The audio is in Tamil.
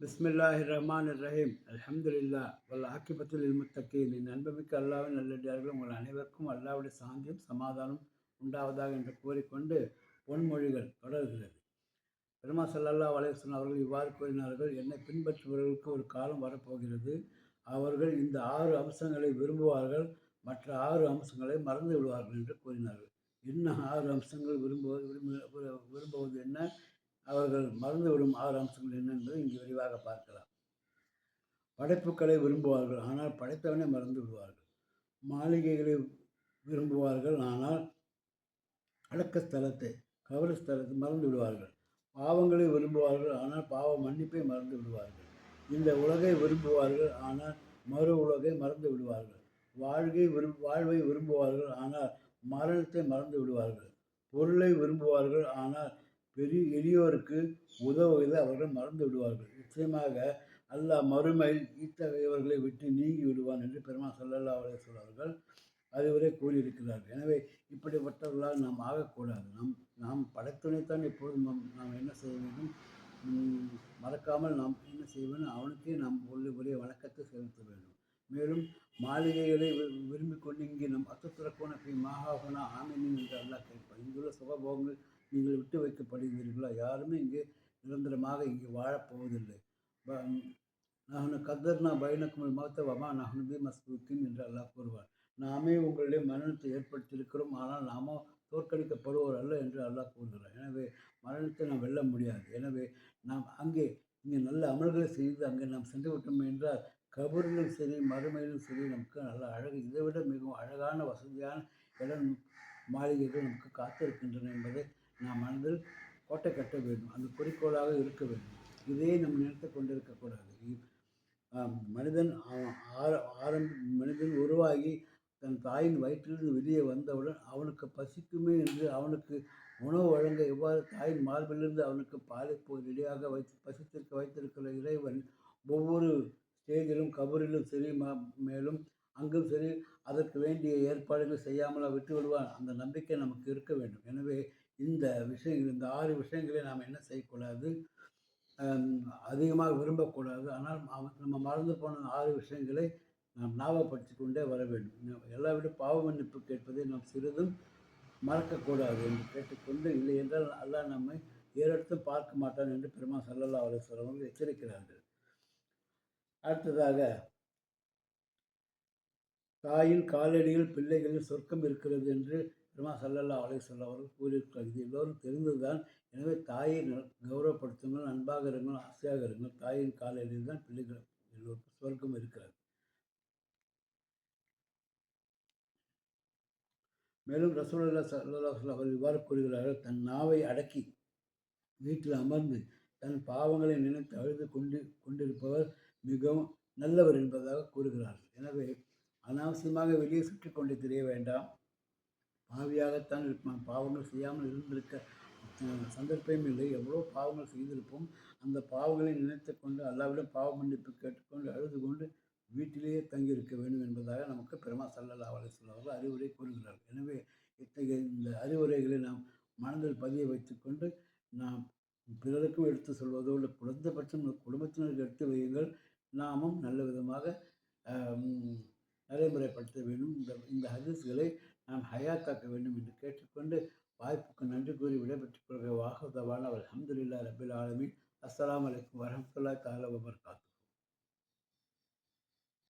பிஸ்மில்லாஹிர் ரஹ்மானிர் ரஹீம். அல்ஹம்துலில்லாஹ் வல் ஆக்கிபத்துல் லில் முத்தகீன். என் அன்புமிக்க அல்லாஹ்வின் நல்லடியார்கள், உங்கள் அனைவருக்கும் அல்லாஹ்வுடைய சாந்தியும் சமாதானம் உண்டாவதாக என்று கூறிக்கொண்டு பொன்மொழிகள் தொடர்கிறது. பெருமாள் ஸல்லல்லாஹு அலைஹி வஸல்லம் அவர்கள் இவ்வாறு கூறினார்கள்: என்னை பின்பற்றுபவர்களுக்கு ஒரு காலம் வரப்போகிறது, அவர்கள் இந்த 6 அம்சங்களை விரும்புவார்கள், மற்ற 6 அம்சங்களை மறந்து விடுவார்கள் என்று கூறினார்கள். என்ன 6 அம்சங்கள்? விரும்புவது என்ன, அவர்கள் மறந்துவிடும் 6 அம்சங்கள் என்ன என்பதை இங்கு விரிவாக பார்க்கலாம். படைப்புகளை விரும்புவார்கள், ஆனால் படைத்தவனை மறந்து விடுவார்கள். மாளிகைகளை விரும்புவார்கள், ஆனால் அடக்க ஸ்தலத்தை, கபரஸ்தலத்தை மறந்து விடுவார்கள். பாவங்களை விரும்புவார்கள், ஆனால் பாவ மன்னிப்பை மறந்து விடுவார்கள். இந்த உலகை விரும்புவார்கள், ஆனால் மறு உலகை மறந்து விடுவார்கள். வாழ்வை விரும்புவார்கள், ஆனால் மரணத்தை மறந்து விடுவார்கள். பொருளை விரும்புவார்கள், ஆனால் எளியோருக்கு உதவுவதை அவர்கள் மறந்து விடுவார்கள். நிச்சயமாக அல்லாஹ் மறுமையில் இத்தகையவர்களை விட்டு நீங்கி விடுவான் என்று பெருமாள் ஸல்லல்லாஹு அலைஹி வஸல்லம் அவர்கள் அறிவுரை கூறியிருக்கிறார்கள். எனவே இப்படிப்பட்டவர்களால் நாம் ஆகக்கூடாது. நாம் படைத்தவனைத்தான் எப்பொழுதும் நாம் என்ன செய்ய வேண்டும்? மறக்காமல் நாம் என்ன செய்ய வேண்டும்? அவனுக்கே நாம் உரிய வணக்கத்தை செலுத்த வேண்டும். மேலும் மாளிகைகளை விரும்பிக் கொண்டு இங்கே நம் அத்துத்துறக்கோன மாகாகுனா ஆமினின் என்று அல்லாஹ் கேட்பார். இங்குள்ள சுகபோகங்கள் நீங்கள் விட்டு வைக்கப்படுகிறீர்களா? யாருமே இங்கே நிரந்தரமாக இங்கே வாழப்போவதில்லை. நஹ்னு கத்தர்னா பைனக்குமுல் மௌத்த வமா நஹ்னு பிமஸ்பூக்கின் என்று அல்லாஹ் கூறுவார். நாமே உங்களுடைய மரணத்தை ஏற்படுத்தியிருக்கிறோம், ஆனால் நாமோ தோற்கடிக்கப்படுவோர் அல்ல என்று அல்லாஹ் கூறுகிறார். எனவே மரணத்தை நாம் வெல்ல முடியாது. எனவே நாம் இங்கே நல்ல அமல்களை செய்து அங்கே நாம் சென்று விட்டோம் என்றால் கபரிலும் சரி மறுமையிலும் சரி நமக்கு நல்ல அழகு, இதைவிட மிகவும் அழகான வசதியான இடம் மாளிகைகள் நமக்கு காத்திருக்கின்றன என்பதை நாம் மனதில் கோட்டை கட்ட வேண்டும். அந்த குறிக்கோளாக இருக்க வேண்டும். இதையே நம்ம நினைத்து கொண்டிருக்கக்கூடாது. மனிதன் மனிதன் உருவாகி தன் தாயின் வயிற்றிலிருந்து வெளியே வந்தவுடன் அவனுக்கு பசிக்குமே என்று அவனுக்கு உணவு வழங்க எவ்வாறு தாயின் மார்பிலிருந்து அவனுக்கு பாலை ரெடியாக வைத்திருக்கிற இறைவன் ஒவ்வொரு ஸ்டேஜிலும் கபரிலும் சரி மேலும் அங்கும் சரி அதற்கு வேண்டிய ஏற்பாடுகள் செய்யாமல் விட்டு விடுவான். அந்த நம்பிக்கை நமக்கு இருக்க வேண்டும். எனவே இந்த 6 விஷயங்களை நாம் என்ன செய்யக்கூடாது? அதிகமாக விரும்பக்கூடாது. ஆனால் நம்ம மறந்து போன 6 விஷயங்களை நாம் ஞாபகப்படுத்தி கொண்டே வர வேண்டும். எல்லாவிட பாவ மன்னிப்பு கேட்பதை நாம் சிறிதும் மறக்கக்கூடாது என்று கேட்டுக்கொண்டு, இல்லை என்றால் அல்லாஹ் நம்மை ஏறெடுத்தும் பார்க்க மாட்டான் என்று பெருமாள் ஸல்லல்லாஹு அலைஹி வஸல்லம் அவர்கள் எச்சரிக்கிறார்கள். அடுத்ததாக, தாயின் காலடியில் பிள்ளைகளில் சொர்க்கம் இருக்கிறது என்று பெருமாள் ஸல்லல்லாஹு அலைஹி வஸல்லம் அவர்கள் கூறியிருக்கிறார். இது எல்லோரும் தெரிந்ததுதான். எனவே தாயை கௌரவப்படுத்துங்கள், அன்பாக இருங்கள், ஆசையாக இருங்கள். தாயின் காலடியில் தான் பிள்ளைகள் எல்லோருக்கும் சொர்க்கம் இருக்கிறது. மேலும் ரசூலுல்லாஹி ஸல்லல்லாஹு அலைஹி வஸல்லம் அவர்கள் இவ்வாறு கூறுகிறார்கள்: தன் நாவை அடக்கி வீட்டில் அமர்ந்து தன் பாவங்களை நினைத்து அழுது கொண்டிருப்பவர் மிகவும் நல்லவர் என்பதாக கூறுகிறார்கள். எனவே அனாவசியமாக வெளியே சுற்றி கொண்டு தெரிய வேண்டாம். பாவியாகத்தான் இருப்பான். பாவங்கள் செய்யாமல் இருந்திருக்க சந்தர்ப்பம் இல்லை. எவ்வளோ பாவங்கள் செய்திருப்போம். அந்த பாவங்களை நினைத்து கொண்டு அல்லாஹ்விடம் பாவ மன்னிப்பு கேட்டுக்கொண்டு அழுது கொண்டு வீட்டிலேயே தங்கியிருக்க வேண்டும் என்பதாக நமக்கு பெருமாள் ஸல்லல்லாஹு அலைஹி வஸல்லம் அவர்கள் அறிவுரை கூறுகிறார்கள். எனவே இத்தகைய இந்த அறிவுரைகளை நாம் மனதில் பதிய வைத்துக்கொண்டு நாம் பிறருக்கும் எடுத்து சொல்வதோடு குறைந்தபட்சம் குடும்பத்தினருக்கு எடுத்து வையுங்கள். நாமும் நல்ல விதமாக நடைமுறைப்படுத்த வேண்டும். இந்த ஹதீஸ்களை நாம் ஹயாத்தாக்க வேண்டும் என்று கேட்டுக்கொண்டு வாய்ப்புக்கு நன்றி கூறி விடைபெற்றுக் கொள்கிற வாஹுதவான அல்ஹம்துலில்லாஹி ரப்பில் ஆலமீன். அஸ்ஸலாமு அலைக்கும் வரஹ்மத்துல்லாஹி தஆலா வபரகாத்துஹு.